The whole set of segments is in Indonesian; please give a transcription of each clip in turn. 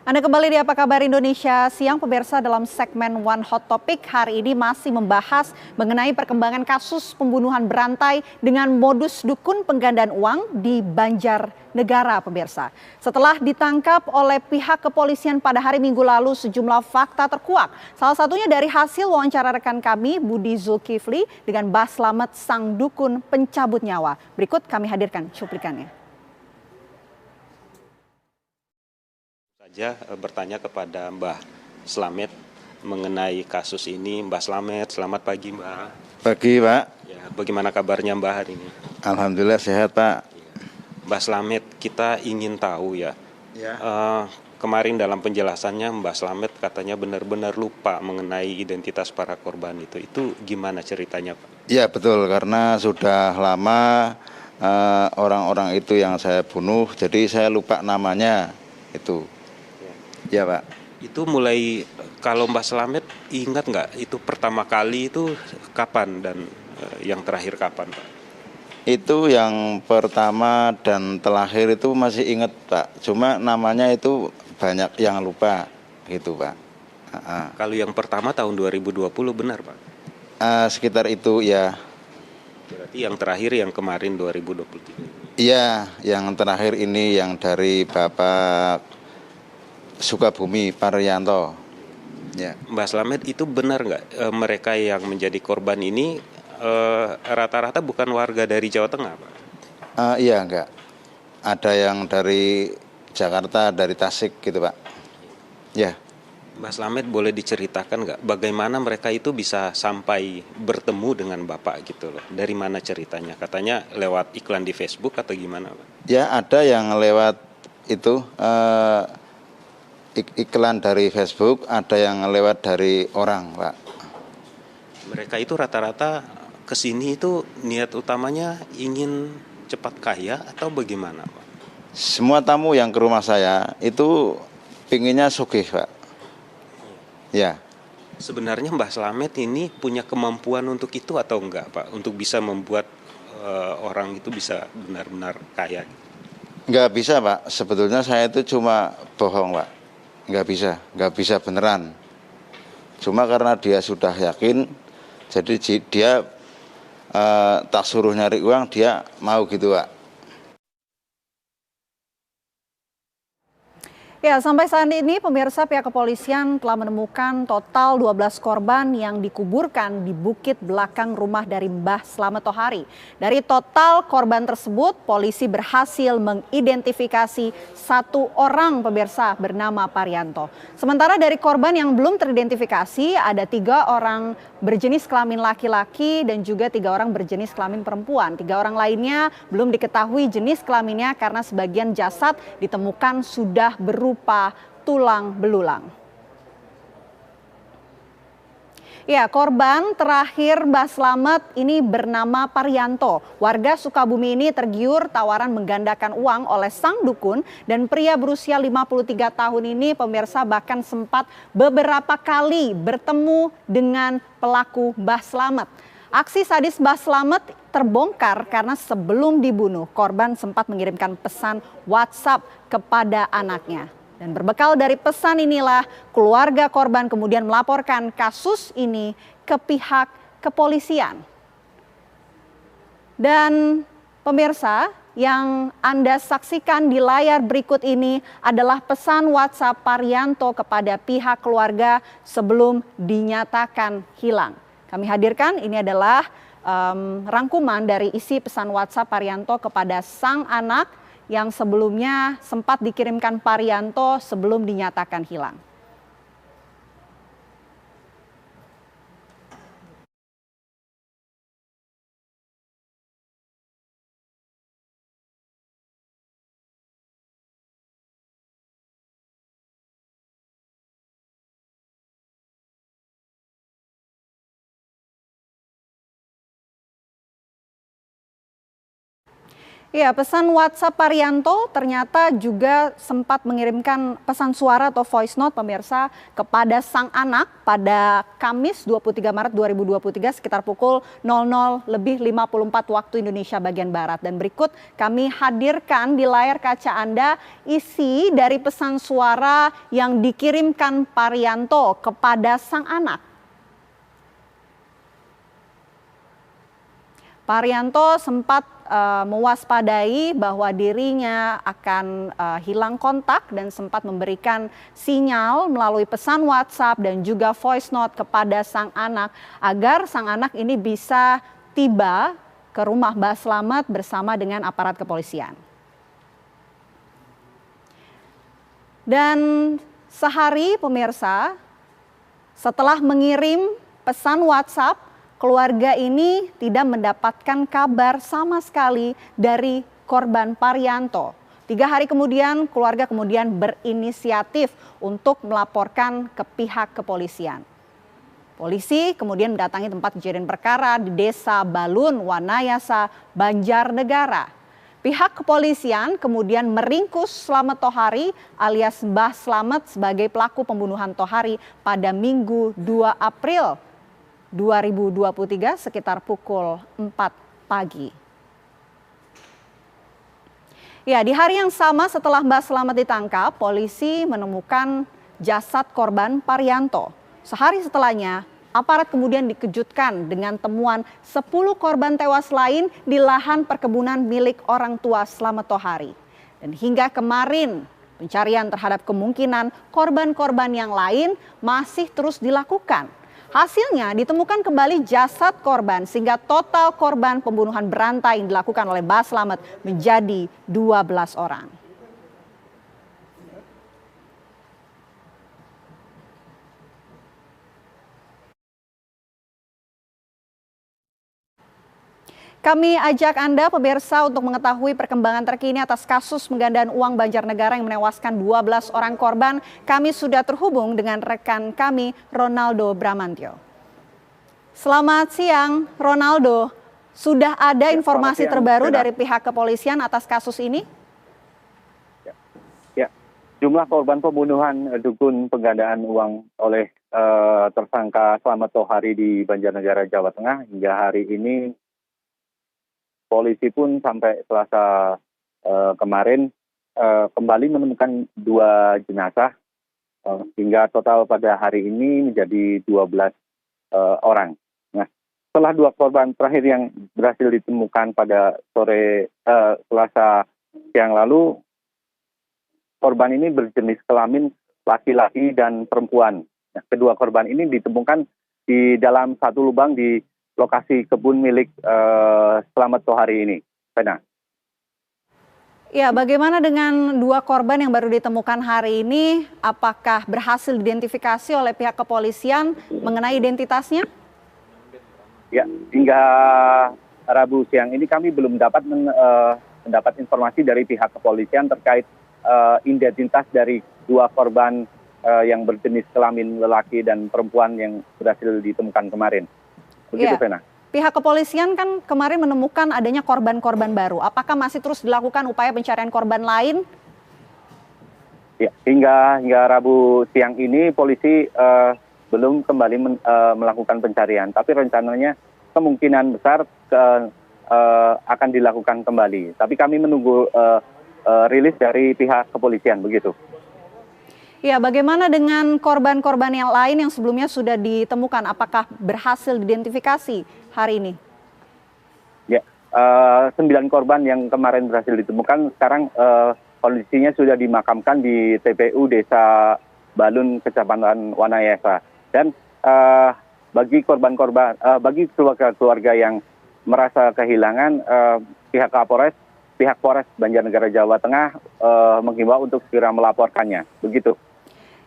Anda kembali di Apa Kabar Indonesia Siang, pemirsa. Dalam segmen One Hot Topic hari ini masih membahas mengenai perkembangan kasus pembunuhan berantai dengan modus dukun penggandaan uang di Banjarnegara, pemirsa. Setelah ditangkap oleh pihak kepolisian pada hari Minggu lalu, sejumlah fakta terkuak. Salah satunya dari hasil wawancara rekan kami Budi Zulkifli dengan Mbah Slamet sang dukun pencabut nyawa. Berikut kami hadirkan cuplikannya. Saja bertanya kepada Mbah Slamet mengenai kasus ini. Mbah Slamet, selamat pagi Mbah. Pagi Pak. Ya, bagaimana kabarnya Mbah hari ini? Alhamdulillah sehat Pak. Mbah Slamet, kita ingin tahu ya. Kemarin dalam penjelasannya Mbah Slamet katanya benar-benar lupa mengenai identitas para korban itu. Itu gimana ceritanya Pak? Ya betul, karena sudah lama orang-orang itu yang saya bunuh, jadi saya lupa namanya itu. Ya Pak. Itu mulai, kalau Mbah Slamet ingat nggak itu pertama kali itu kapan dan yang terakhir kapan Pak? Itu yang pertama dan terakhir itu masih ingat Pak. Cuma namanya itu banyak yang lupa gitu Pak. Kalau yang pertama tahun 2020 benar Pak? Sekitar itu ya. Berarti yang terakhir yang kemarin 2023? Iya, yang terakhir ini yang dari Bapak Sukabumi Parianto. Ya. Mbak Slamet, itu benar nggak mereka yang menjadi korban ini rata-rata bukan warga dari Jawa Tengah Pak? Iya enggak. Ada yang dari Jakarta, dari Tasik gitu Pak. Ya. Mbak Slamet, boleh diceritakan nggak bagaimana mereka itu bisa sampai bertemu dengan Bapak gitu loh? Dari mana ceritanya? Katanya lewat iklan di Facebook atau gimana Pak? Ya ada yang lewat itu iklan dari Facebook, ada yang lewat dari orang Pak. Mereka itu rata-rata kesini itu niat utamanya ingin cepat kaya atau bagaimana Pak? Semua tamu yang ke rumah saya itu pinginnya sugih Pak. Ya. Sebenarnya Mbah Slamet ini punya kemampuan untuk itu atau enggak Pak? Untuk bisa membuat orang itu bisa benar-benar kaya? Enggak bisa Pak, sebetulnya saya itu cuma bohong Pak. Enggak bisa beneran. Cuma karena dia sudah yakin, jadi dia tak suruh nyari uang, dia mau gitu Pak. Ya, sampai saat ini pemirsa, pihak kepolisian telah menemukan total 12 korban yang dikuburkan di bukit belakang rumah dari Mbah Slamet Tohari. Dari total korban tersebut, polisi berhasil mengidentifikasi satu orang pemirsa bernama Parianto. Sementara dari korban yang belum teridentifikasi ada 3 orang berjenis kelamin laki-laki dan juga 3 orang berjenis kelamin perempuan. 3 orang lainnya belum diketahui jenis kelaminnya karena sebagian jasad ditemukan sudah berupa tulang belulang. Ya, korban terakhir Mbah Slamet ini bernama Parianto. Warga Sukabumi ini tergiur tawaran menggandakan uang oleh sang dukun, dan pria berusia 53 tahun ini pemirsa bahkan sempat beberapa kali bertemu dengan pelaku Mbah Slamet. Aksi sadis Mbah Slamet terbongkar karena sebelum dibunuh, korban sempat mengirimkan pesan WhatsApp kepada anaknya. Dan berbekal dari pesan inilah keluarga korban kemudian melaporkan kasus ini ke pihak kepolisian. Dan pemirsa, yang Anda saksikan di layar berikut ini adalah pesan WhatsApp Parianto kepada pihak keluarga sebelum dinyatakan hilang. Kami hadirkan, ini adalah rangkuman dari isi pesan WhatsApp Parianto kepada sang anak yang sebelumnya sempat dikirimkan Parianto sebelum dinyatakan hilang. Ya, pesan WhatsApp Parianto ternyata juga sempat mengirimkan pesan suara atau voice note pemirsa kepada sang anak pada Kamis 23 Maret 2023 sekitar pukul 00:54 waktu Indonesia bagian Barat. Dan berikut kami hadirkan di layar kaca Anda isi dari pesan suara yang dikirimkan Parianto kepada sang anak. Parianto sempat mewaspadai bahwa dirinya akan hilang kontak dan sempat memberikan sinyal melalui pesan WhatsApp dan juga voice note kepada sang anak agar sang anak ini bisa tiba ke rumah Mbak Slamet bersama dengan aparat kepolisian. Dan sehari pemirsa setelah mengirim pesan WhatsApp, keluarga ini tidak mendapatkan kabar sama sekali dari korban Parianto. 3 hari kemudian, keluarga kemudian berinisiatif untuk melaporkan ke pihak kepolisian. Polisi kemudian mendatangi tempat kejadian perkara di Desa Balun, Wanayasa, Banjarnegara. Pihak kepolisian kemudian meringkus Slamet Tohari alias Mbah Slamet sebagai pelaku pembunuhan Tohari pada Minggu 2 April 2023 sekitar pukul 4 pagi. Ya, di hari yang sama setelah Mbah Slamet ditangkap, polisi menemukan jasad korban Parianto. Sehari setelahnya, aparat kemudian dikejutkan dengan temuan 10 korban tewas lain di lahan perkebunan milik orang tua Slamet Tohari. Dan hingga kemarin, pencarian terhadap kemungkinan korban-korban yang lain masih terus dilakukan. Hasilnya ditemukan kembali jasad korban sehingga total korban pembunuhan berantai yang dilakukan oleh Mbah Slamet menjadi 12 orang. Kami ajak Anda pemirsa untuk mengetahui perkembangan terkini atas kasus penggandaan uang Banjarnegara yang menewaskan 12 orang korban. Kami sudah terhubung dengan rekan kami Ronaldo Bramantyo. Selamat siang Ronaldo, sudah ada informasi terbaru dari pihak kepolisian atas kasus ini? Ya, jumlah korban pembunuhan dukun penggandaan uang oleh tersangka Slamet Tohari di Banjarnegara, Jawa Tengah hingga hari ini polisi pun sampai Selasa kemarin kembali menemukan 2 jenazah hingga total pada hari ini menjadi 12 orang. Nah, setelah 2 korban terakhir yang berhasil ditemukan pada sore Selasa siang lalu, korban ini berjenis kelamin laki-laki dan perempuan. Nah, kedua korban ini ditemukan di dalam satu lubang di lokasi kebun milik Slamet Tohari ini. Pena. Ya, bagaimana dengan 2 korban yang baru ditemukan hari ini? Apakah berhasil diidentifikasi oleh pihak kepolisian mengenai identitasnya? Ya, hingga Rabu siang ini kami belum dapat mendapat informasi dari pihak kepolisian terkait identitas dari 2 korban yang berjenis kelamin lelaki dan perempuan yang berhasil ditemukan kemarin. Begitu, Vena. Pihak kepolisian kan kemarin menemukan adanya korban-korban baru. Apakah masih terus dilakukan upaya pencarian korban lain? Ya, hingga Rabu siang ini polisi belum kembali melakukan pencarian, tapi rencananya kemungkinan besar akan dilakukan kembali. Tapi kami menunggu rilis dari pihak kepolisian, begitu. Ya, bagaimana dengan korban-korban yang lain yang sebelumnya sudah ditemukan? Apakah berhasil diidentifikasi hari ini? Ya, 9 korban yang kemarin berhasil ditemukan, sekarang kondisinya sudah dimakamkan di TPU Desa Balun, Kecamatan Wanayasa. Dan bagi korban-korban, bagi keluarga-keluarga yang merasa kehilangan, pihak Polres Banjarnegara, Jawa Tengah menghimbau untuk segera melaporkannya. Begitu.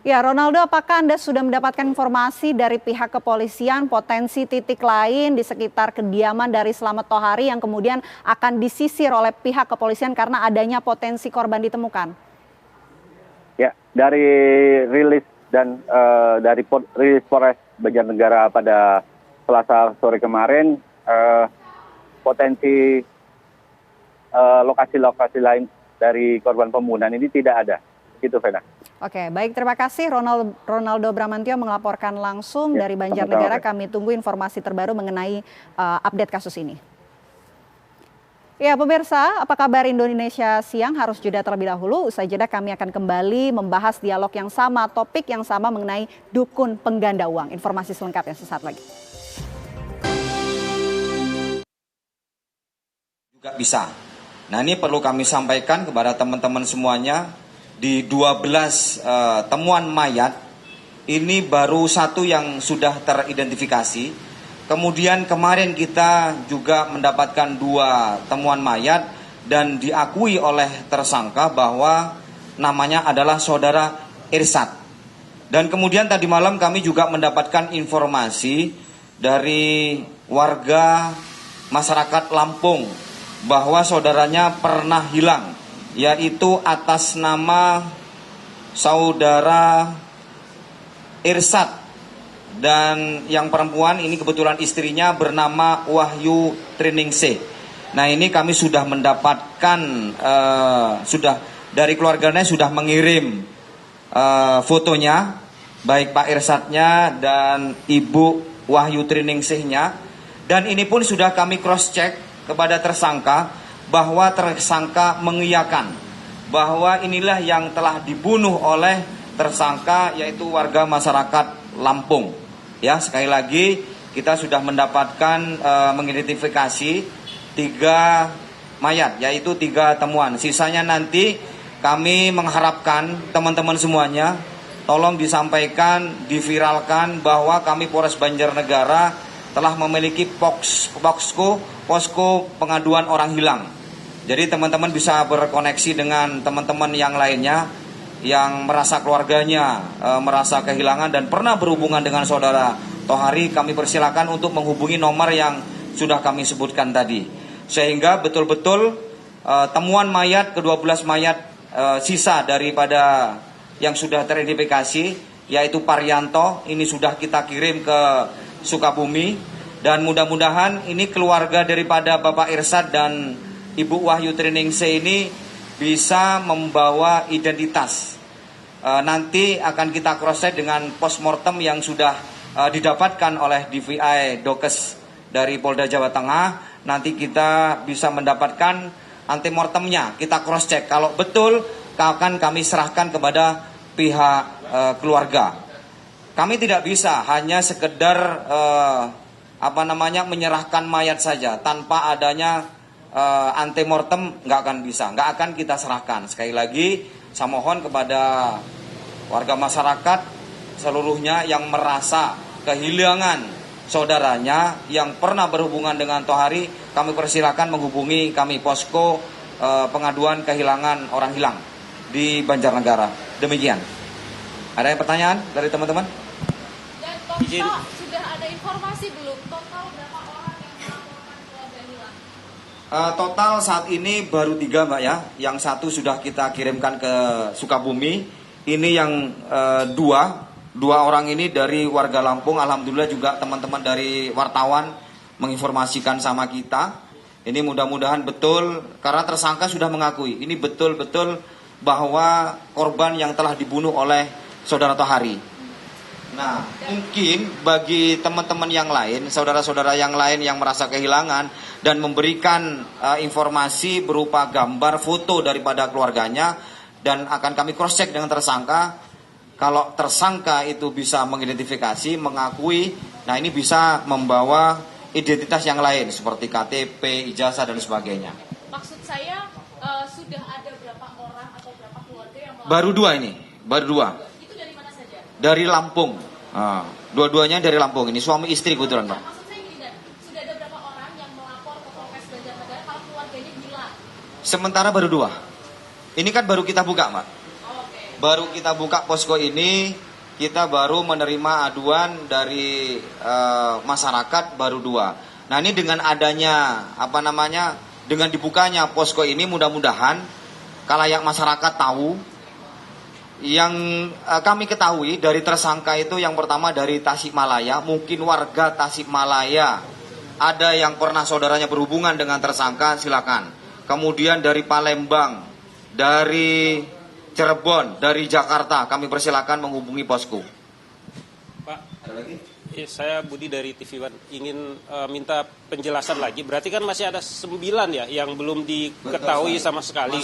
Ya, Ronaldo, apakah Anda sudah mendapatkan informasi dari pihak kepolisian potensi titik lain di sekitar kediaman dari Slamet Tohari yang kemudian akan disisir oleh pihak kepolisian karena adanya potensi korban ditemukan? Ya, dari rilis dan dari rilis Polres Banjarnegara pada Selasa sore kemarin, potensi lokasi-lokasi lain dari korban pembunuhan ini tidak ada. Begitu, Vena. Oke, baik, terima kasih Ronaldo Bramantio melaporkan langsung dari Banjarnegara. Kami tunggu informasi terbaru mengenai update kasus ini. Ya pemirsa, apa kabar Indonesia Siang harus jeda terlebih dahulu. Usai jeda kami akan kembali membahas dialog yang sama, topik yang sama mengenai dukun pengganda uang. Informasi selengkapnya sesaat lagi. Juga bisa. Nah ini perlu kami sampaikan kepada teman-teman semuanya. Di 12 temuan mayat, ini baru satu yang sudah teridentifikasi. Kemudian kemarin kita juga mendapatkan 2 temuan mayat dan diakui oleh tersangka bahwa namanya adalah saudara Irsad. Dan kemudian tadi malam kami juga mendapatkan informasi dari warga masyarakat Lampung bahwa saudaranya pernah hilang, yaitu atas nama saudara Irsad. Dan yang perempuan ini kebetulan istrinya bernama Wahyu Triningsih. Nah ini kami sudah mendapatkan, sudah dari keluarganya sudah mengirim fotonya, baik Pak Irsadnya dan Ibu Wahyu Triningsihnya. Dan ini pun sudah kami cross check kepada tersangka, bahwa tersangka mengiyakan bahwa inilah yang telah dibunuh oleh tersangka, yaitu warga masyarakat Lampung. Ya, sekali lagi kita sudah mendapatkan mengidentifikasi 3 mayat, yaitu 3 temuan. Sisanya nanti kami mengharapkan teman-teman semuanya tolong disampaikan, diviralkan bahwa kami Polres Banjarnegara telah memiliki posko pengaduan orang hilang. Jadi teman-teman bisa berkoneksi dengan teman-teman yang lainnya yang merasa keluarganya merasa kehilangan dan pernah berhubungan dengan saudara Tohari. Kami persilakan untuk menghubungi nomor yang sudah kami sebutkan tadi, sehingga betul-betul temuan mayat, ke-12 mayat sisa daripada yang sudah teridentifikasi, yaitu Parianto, ini sudah kita kirim ke Sukabumi. Dan mudah-mudahan ini keluarga daripada Bapak Irsad dan Ibu Wahyu Triningsih ini bisa membawa identitas. Nanti akan kita cross-check dengan postmortem yang sudah didapatkan oleh DVI Dokes dari Polda Jawa Tengah. Nanti kita bisa mendapatkan antemortemnya, kita cross-check. Kalau betul, akan kami serahkan kepada pihak keluarga. Kami tidak bisa hanya sekedar menyerahkan mayat saja tanpa adanya antemortem, nggak akan bisa, nggak akan kita serahkan. Sekali lagi saya mohon kepada warga masyarakat seluruhnya yang merasa kehilangan saudaranya yang pernah berhubungan dengan Tohari, kami persilakan menghubungi kami posko pengaduan kehilangan orang hilang di Banjarnegara. Demikian. Ada yang pertanyaan dari teman-teman? Dan Pak, sudah ada informasi belum total berapa orang yang melaporkan keluarga hilang? Total saat ini baru 3 Mbak ya. Yang 1 sudah kita kirimkan ke Sukabumi. Ini yang 2 orang ini dari warga Lampung. Alhamdulillah juga teman-teman dari wartawan menginformasikan sama kita. Ini mudah-mudahan betul, karena tersangka sudah mengakui ini betul-betul bahwa korban yang telah dibunuh oleh saudara Tohari. Nah, mungkin bagi teman-teman yang lain, saudara-saudara yang lain yang merasa kehilangan dan memberikan informasi berupa gambar, foto daripada keluarganya, dan akan kami cross check dengan tersangka. Kalau tersangka itu bisa mengidentifikasi, mengakui, nah ini bisa membawa identitas yang lain seperti KTP, ijazah dan sebagainya. Maksud saya sudah ada berapa orang atau berapa keluarga yang melaporkan? Baru 2 ini, baru 2. Itu dari mana saja? Dari Lampung. Dua-duanya dari Lampung. Ini suami istri kebetulan, Pak. Maksud saya gini, sudah ada berapa orang yang melapor ke Polres Banjarnegara kalau keluarganya hilang? Sementara baru 2. Ini kan baru kita buka, Pak. Okay. Baru kita buka posko ini, kita baru menerima aduan dari masyarakat baru 2. Nah ini dengan adanya dengan dibukanya posko ini, mudah-mudahan khalayak masyarakat tahu. Yang kami ketahui dari tersangka itu yang pertama dari Tasikmalaya, mungkin warga Tasikmalaya ada yang pernah saudaranya berhubungan dengan tersangka, silakan. kemudian dari Palembang, dari Cirebon, dari Jakarta, kami persilakan menghubungi posku. Pak, Ada lagi? saya Budi dari TV One ingin minta penjelasan lagi. Berarti kan masih ada 9 ya yang belum diketahui sama sekali.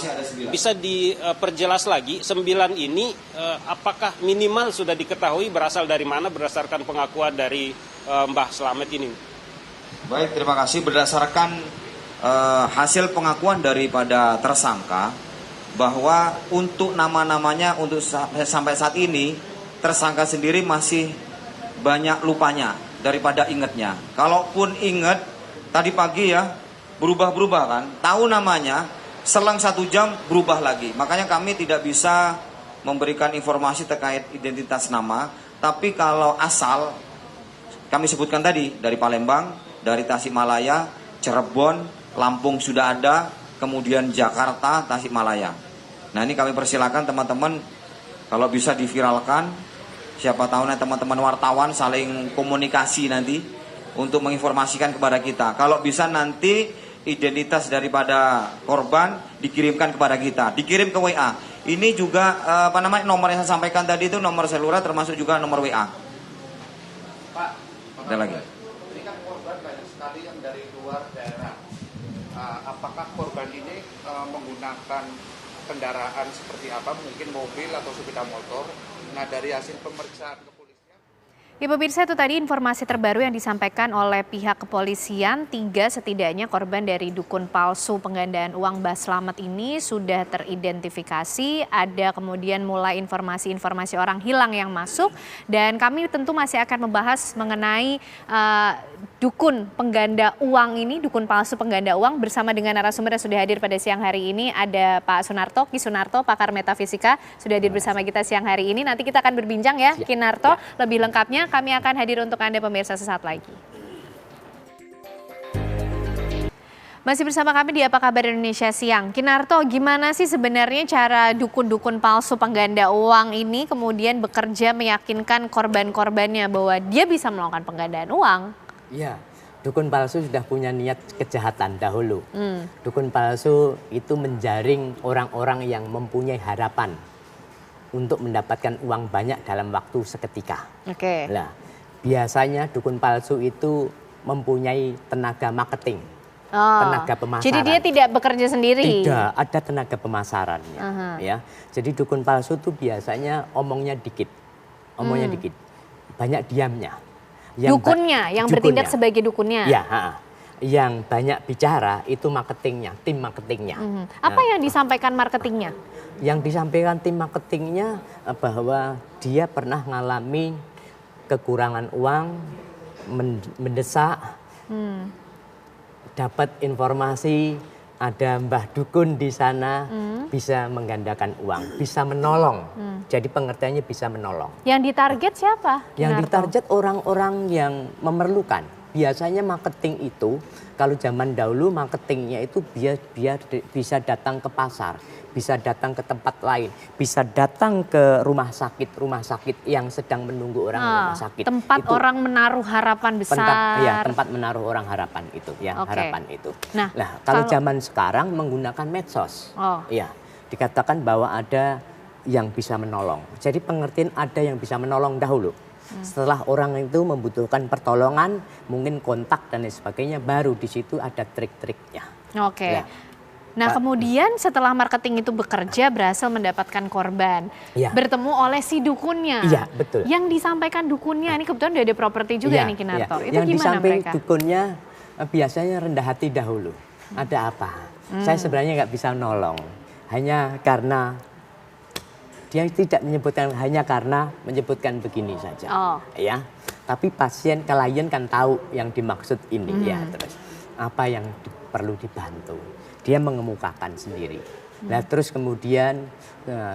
Bisa diperjelas lagi 9 ini apakah minimal sudah diketahui berasal dari mana berdasarkan pengakuan dari Mbah Slamet ini? Baik, terima kasih. Berdasarkan hasil pengakuan daripada tersangka bahwa untuk nama-namanya untuk sampai saat ini tersangka sendiri masih banyak lupanya daripada ingatnya. Kalaupun ingat tadi pagi ya berubah-berubah kan, tahu namanya selang 1 jam berubah lagi. Makanya kami tidak bisa memberikan informasi terkait identitas nama. Tapi kalau asal kami sebutkan tadi dari Palembang, dari Tasikmalaya, Cirebon, Lampung sudah ada, kemudian Jakarta, Tasikmalaya. Nah ini kami persilakan teman-teman kalau bisa diviralkan. Siapa tahu nanti teman-teman wartawan saling komunikasi nanti untuk menginformasikan kepada kita. Kalau bisa nanti identitas daripada korban dikirimkan kepada kita, dikirim ke WA. Ini juga nomor yang saya sampaikan tadi itu nomor seluler termasuk juga nomor WA. Pak, ada lagi. Ini kan korban banyak sekali yang dari luar daerah. Apakah korban ini menggunakan kendaraan seperti apa? Mungkin mobil atau sepeda motor. Nah, dari hasil pemeriksaan kepolisian. Ya pemirsa, itu tadi informasi terbaru yang disampaikan oleh pihak kepolisian. 3 setidaknya korban dari dukun palsu penggandaan uang Mbah Slamet ini sudah teridentifikasi. Ada kemudian mulai informasi-informasi orang hilang yang masuk. Dan kami tentu masih akan membahas mengenai dukun pengganda uang ini, dukun palsu pengganda uang bersama dengan narasumber yang sudah hadir pada siang hari ini. Ada Pak Sunarto, Ki Sunarto, pakar metafisika sudah hadir bersama kita siang hari ini. Nanti kita akan berbincang ya, Ki Narto. Lebih lengkapnya kami akan hadir untuk Anda pemirsa sesaat lagi. Masih bersama kami di Apa Kabar Indonesia Siang. Ki Narto, gimana sih sebenarnya cara dukun-dukun palsu pengganda uang ini kemudian bekerja meyakinkan korban-korbannya bahwa dia bisa melakukan penggandaan uang? Ya, dukun palsu sudah punya niat kejahatan dahulu. Dukun palsu itu menjaring orang-orang yang mempunyai harapan untuk mendapatkan uang banyak dalam waktu seketika. Oke. Nah, biasanya dukun palsu itu mempunyai tenaga marketing, tenaga pemasaran. Jadi dia tidak bekerja sendiri? Tidak, ada tenaga pemasarannya. Ya, jadi dukun palsu itu biasanya omongnya dikit, dikit, banyak diamnya. Dukunnya, yang bertindak sebagai dukunnya? Ya, yang banyak bicara itu marketingnya, tim marketingnya. Apa yang disampaikan marketingnya? Yang disampaikan tim marketingnya bahwa dia pernah mengalami kekurangan uang, mendesak, dapat informasi ada Mbah Dukun di sana bisa menggandakan uang, bisa menolong. Jadi pengertiannya bisa menolong. Yang ditarget siapa? Yang ditarget orang-orang yang memerlukan. Biasanya marketing itu, kalau zaman dahulu marketingnya itu biar bisa datang ke pasar, bisa datang ke tempat lain, bisa datang ke rumah sakit yang sedang menunggu orang di rumah sakit. Tempat itu, orang menaruh harapan besar. Tempat menaruh orang harapan itu, harapan itu. Nah, kalau zaman sekarang menggunakan medsos, ya dikatakan bahwa ada yang bisa menolong. Jadi pengertian ada yang bisa menolong dahulu. Setelah orang itu membutuhkan pertolongan, mungkin kontak dan lain sebagainya, baru di situ ada trik-triknya. Oke. Ya. Nah kemudian setelah marketing itu bekerja berhasil mendapatkan korban, bertemu oleh si dukunnya. Iya betul. Yang disampaikan dukunnya ini kebetulan udah ada properti juga nih Ki Narto. Itu yang gimana disamping mereka? Dukunnya biasanya rendah hati dahulu. Ada apa? Saya sebenarnya nggak bisa nolong, hanya karena dia tidak menyebutkan, hanya karena menyebutkan begini saja, ya. Tapi klien kan tahu yang dimaksud ini, ya. Terus apa yang perlu dibantu, dia mengemukakan sendiri. Nah, terus kemudian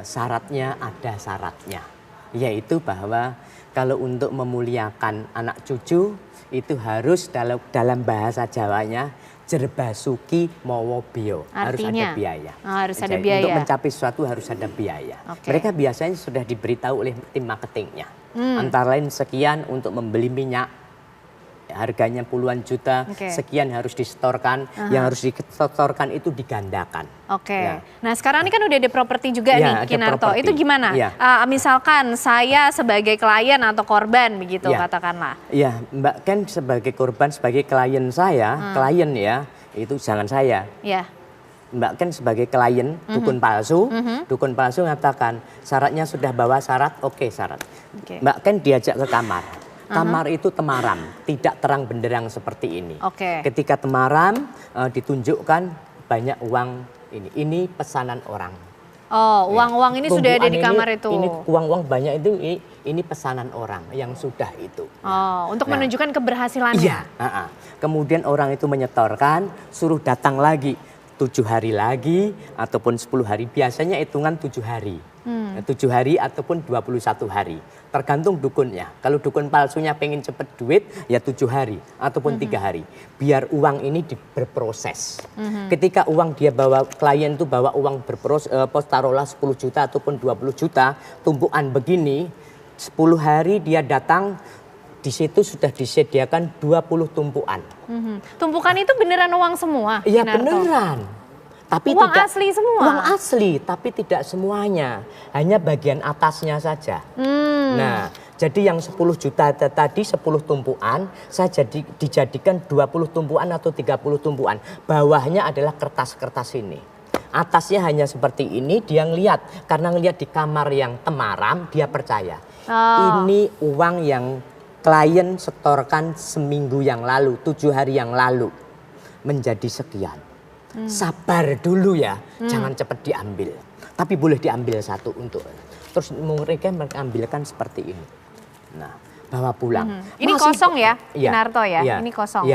syaratnya ada syaratnya, yaitu bahwa kalau untuk memuliakan anak cucu itu harus dalam bahasa Jawanya jerbasuki mawa bio, harus ada biaya. Harus ada biaya. Untuk mencapai sesuatu harus ada biaya. Mereka biasanya sudah diberitahu oleh tim marketingnya. Antara lain sekian untuk membeli minyak, harganya puluhan juta, sekian harus disetorkan, yang harus disetorkan itu digandakan. Ya. Nah sekarang ini kan udah ada properti juga nih Kinarto, itu gimana? Misalkan saya sebagai klien atau korban begitu katakanlah. Ya Mbak Ken sebagai korban, sebagai klien saya, klien ya, itu jangan saya. Mbak Ken sebagai klien dukun palsu, dukun palsu mengatakan syaratnya sudah bawa syarat, syarat. Mbak Ken diajak ke kamar. Kamar itu temaram, tidak terang benderang seperti ini. Ketika temaram ditunjukkan banyak uang ini. Ini pesanan orang. Oh, uang-uang ini sudah ada di kamar itu. Ini uang-uang banyak itu, ini pesanan orang yang sudah itu. Oh, untuk menunjukkan keberhasilannya. Iya. Kemudian orang itu menyetorkan, suruh datang lagi 7 hari lagi ataupun 10 hari. Biasanya hitungan 7 hari. 7 hari ataupun 21 hari. Tergantung dukunnya. Kalau dukun palsunya pengen cepet duit ya 7 hari ataupun 3 hari. Biar uang ini berproses. Ketika uang dia bawa, klien itu bawa uang berproses, taruhlah 10 juta ataupun 20 juta. Tumpukan begini, 10 hari dia datang, di situ sudah disediakan 20 tumpukan. Tumpukan itu beneran uang semua? Iya beneran. Tapi uang tidak, asli semua? Uang asli, tapi tidak semuanya. Hanya bagian atasnya saja. Nah, jadi yang 10 juta tadi 10 tumpukan, saya dijadikan 20 tumpukan atau 30 tumpukan. Bawahnya adalah kertas-kertas ini. Atasnya hanya seperti ini, dia ngelihat. Karena ngelihat di kamar yang temaram, dia percaya. Ini uang yang klien setorkan seminggu yang lalu, 7 hari yang lalu. Menjadi sekian. Sabar dulu ya, jangan cepat diambil. Tapi boleh diambil satu untuk. Terus mereka mengambilkan seperti ini. Nah, bawa pulang. Ini kosong ya, Kinarto ya? Ini kosong.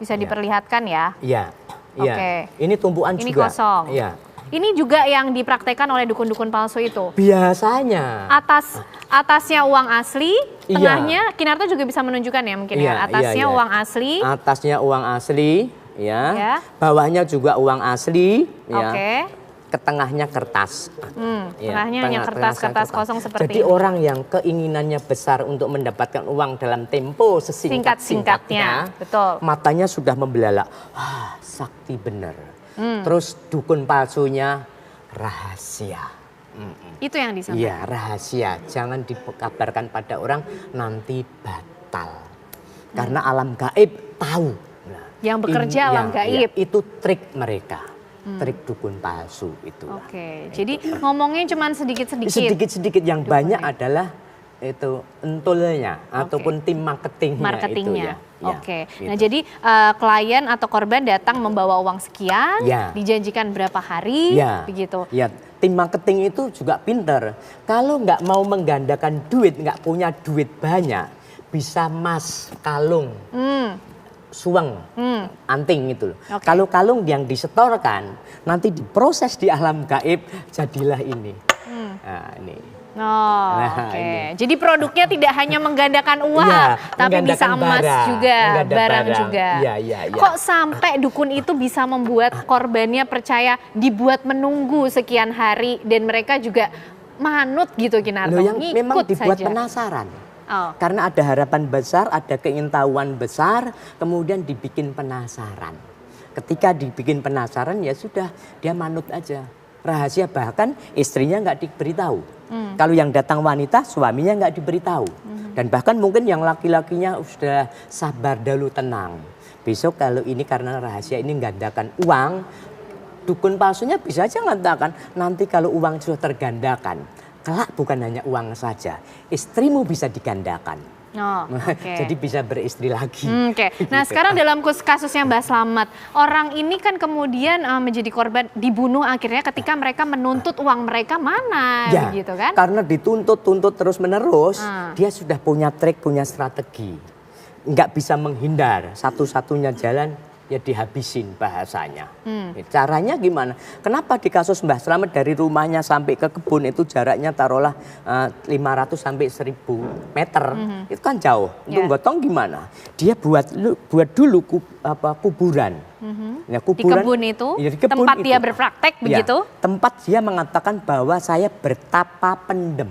Bisa diperlihatkan ya? Iya. Ini tumpukan juga. Ini kosong. Ini juga yang dipraktekkan oleh dukun-dukun palsu itu? Biasanya. Atasnya uang asli, tengahnya Kinarto juga bisa menunjukkan ya mungkin ya? Atasnya uang asli. Atasnya uang asli. Bawahnya juga uang asli, ke tengahnya kertas. Tengahnya hanya kertas-kertas kosong seperti ini. Jadi orang yang keinginannya besar untuk mendapatkan uang dalam tempo sesingkat-singkatnya, matanya sudah membelalak. Sakti benar. Terus dukun palsunya rahasia. Itu yang disampaikan? Iya, rahasia. Jangan dikabarkan pada orang, nanti batal. Karena alam gaib tahu. Yang bekerja alam gaib. Itu trik mereka, trik dukun palsu itu. Jadi ngomongnya cuma sedikit-sedikit. Sedikit-sedikit, yang banyak adalah itu entulnya ataupun tim marketingnya. Nah jadi klien atau korban datang membawa uang sekian, dijanjikan berapa hari, begitu. Tim marketing itu juga pinter. Kalau nggak mau menggandakan duit, nggak punya duit banyak, bisa emas, kalung. Suweng, anting itu loh. Kalau kalung yang disetorkan nanti diproses di alam gaib jadilah ini. Nah, ini. Jadi produknya tidak hanya menggandakan uang, tapi bisa emas juga, barang juga. Kok sampai dukun itu bisa membuat korbannya percaya, dibuat menunggu sekian hari dan mereka juga manut gitu Kinarto, ngikut memang dibuat saja. Penasaran. Karena ada harapan besar, ada keingintahuan besar, kemudian dibikin penasaran. Ketika dibikin penasaran ya sudah, dia manut aja. Rahasia, bahkan istrinya nggak diberitahu. Kalau yang datang wanita, suaminya nggak diberitahu. Dan bahkan mungkin yang laki-lakinya sudah sabar dulu, tenang. Besok kalau ini karena rahasia ini gandakan uang, dukun palsunya bisa aja mengatakan nanti kalau uang sudah tergandakan, kelak bukan hanya uang saja, istrimu bisa digandakan. Jadi bisa beristri lagi. Nah sekarang dalam kasusnya Mbak Slamet, orang ini kan kemudian menjadi korban, dibunuh akhirnya ketika mereka menuntut uang mereka mana, gitu kan? Karena dituntut terus menerus, dia sudah punya trik, punya strategi, nggak bisa menghindar. Satu-satunya jalan ya dihabisin bahasanya. Caranya gimana? Kenapa di kasus Mbah Slamet dari rumahnya sampai ke kebun itu jaraknya taruhlah 500 sampai 1000 meter. Itu kan jauh. Untuk gotong gimana? Dia buat dulu kuburan. Di kebun itu, tempat dia berpraktek begitu? Tempat dia mengatakan bahwa saya bertapa pendem.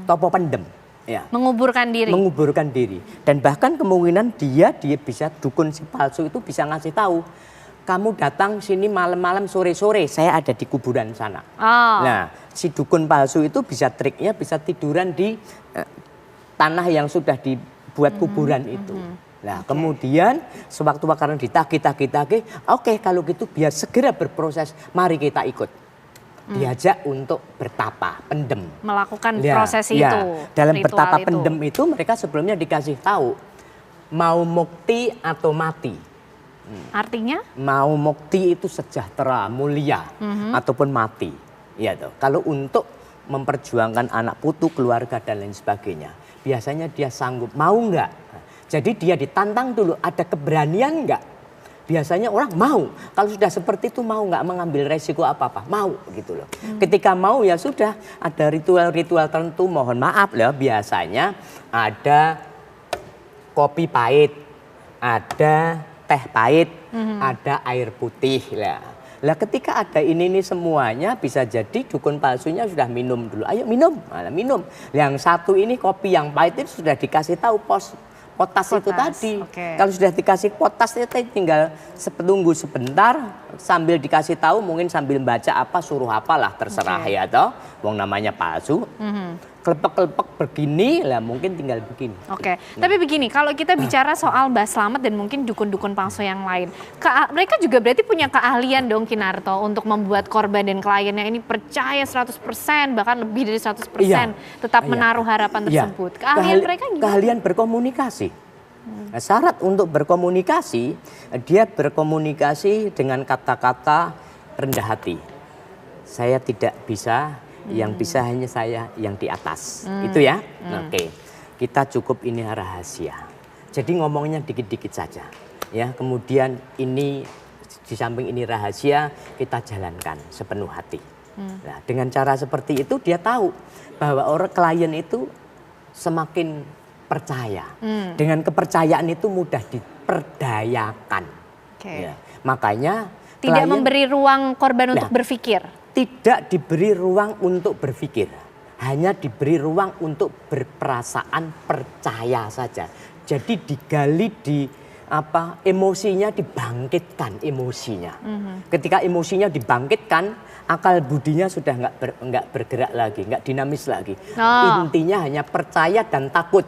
Topo pendem. Ya. Menguburkan diri. Menguburkan diri. Dan bahkan kemungkinan dia bisa dukun si palsu itu bisa ngasih tahu, kamu datang sini malam-malam sore-sore, saya ada di kuburan sana. Oh. Nah, si dukun palsu itu bisa triknya bisa tiduran di tanah yang sudah dibuat kuburan itu. Nah, kemudian sewaktu-waktu karena ditagih, oke, kalau gitu biar segera berproses, mari kita ikut. Diajak untuk bertapa, pendem. Melakukan proses itu. Dalam bertapa pendem itu mereka sebelumnya dikasih tahu mau mukti atau mati. Artinya? Mau mukti itu sejahtera, mulia, ataupun mati. Ya, toh. Kalau untuk memperjuangkan anak putu, keluarga dan lain sebagainya, biasanya dia sanggup, mau enggak? Jadi dia ditantang dulu, ada keberanian enggak? Biasanya orang mau, kalau sudah seperti itu mau nggak mengambil resiko apa-apa, mau gitu loh. Ketika mau ya sudah ada ritual-ritual tertentu, mohon maaf ya biasanya ada kopi pahit, ada teh pahit, ada air putih lah. Lah ketika ada ini semuanya bisa jadi dukun palsunya sudah minum dulu, ayo minum, malah minum. Yang satu ini kopi yang pahit itu sudah dikasih tahu potas itu tadi. Kalau sudah dikasih potas itu tinggal tunggu sebentar sambil dikasih tahu, mungkin sambil baca apa suruh apalah terserah ya toh. Wong namanya palsu. Kelepek-kelepek begini lah mungkin tinggal begini. Tapi begini, kalau kita bicara soal Mbah Slamet dan mungkin dukun-dukun palsu yang lain, mereka juga berarti punya keahlian dong Kinarto untuk membuat korban dan kliennya ini percaya 100%, bahkan lebih dari 100% tetap menaruh harapan tersebut. Keahlian mereka gimana? Keahlian berkomunikasi. Nah, syarat untuk berkomunikasi, dia berkomunikasi dengan kata-kata rendah hati. Saya tidak bisa, yang bisa hanya saya yang di atas. Itu ya. Oke. Kita cukup ini rahasia. Jadi ngomongnya dikit-dikit saja. Ya, kemudian ini di samping ini rahasia, kita jalankan sepenuh hati. Nah, dengan cara seperti itu dia tahu bahwa orang klien itu semakin percaya. Dengan kepercayaan itu mudah diperdayakan. Ya. Makanya tidak memberi ruang korban untuk berpikir. Tidak diberi ruang untuk berpikir, hanya diberi ruang untuk berperasaan percaya saja. Jadi digali emosinya dibangkitkan emosinya. Ketika emosinya dibangkitkan, akal budinya sudah nggak bergerak lagi, nggak dinamis lagi. Intinya hanya percaya dan takut.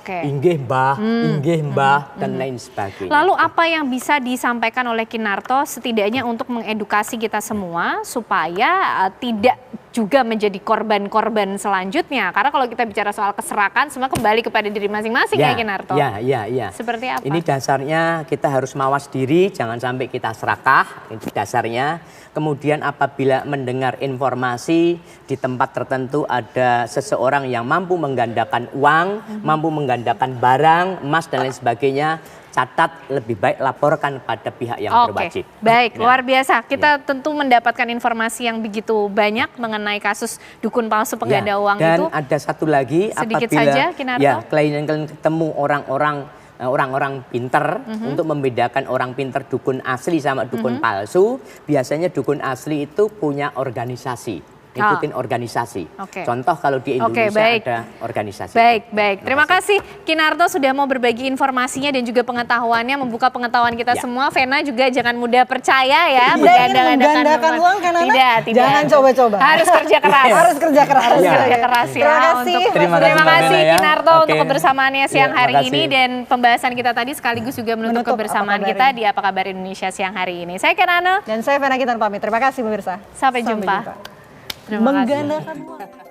Inggih mbah, dan lain sebagainya. Lalu apa yang bisa disampaikan oleh Kinarto setidaknya untuk mengedukasi kita semua supaya tidak juga menjadi korban-korban selanjutnya? Karena kalau kita bicara soal keserakan, semua kembali kepada diri masing-masing ya Kinarto. Ya. Seperti apa? Ini dasarnya kita harus mawas diri, jangan sampai kita serakah. Itu dasarnya. Kemudian apabila mendengar informasi di tempat tertentu ada seseorang yang mampu menggandakan uang, mampu menggandakan barang, emas dan lain sebagainya, catat lebih baik laporkan pada pihak yang berwajib. Baik, luar biasa. Kita tentu mendapatkan informasi yang begitu banyak mengenai kasus dukun palsu pengganda uang dan itu. Dan ada satu lagi, sedikit apabila saja, Kinarto. Ya, klien ketemu orang-orang pinter untuk membedakan orang pinter dukun asli sama dukun palsu. Biasanya dukun asli itu punya organisasi. Ikutin organisasi. Contoh kalau di Indonesia ada organisasi. Baik. Terima kasih Kinarto sudah mau berbagi informasinya dan juga pengetahuannya, membuka pengetahuan kita semua. Vena juga jangan mudah percaya ya. Menggandakan uang kan tidak. Jangan coba-coba. Harus kerja keras. Harus kerja keras. Terima kasih Kinarto untuk kebersamaannya siang hari ini dan pembahasan kita tadi sekaligus juga menutup kebersamaan kita di Apa Kabar Indonesia siang hari ini. Saya Kenana dan saya Vena Kitan pamit. Terima kasih pemirsa. Sampai jumpa. Menggandakan uang.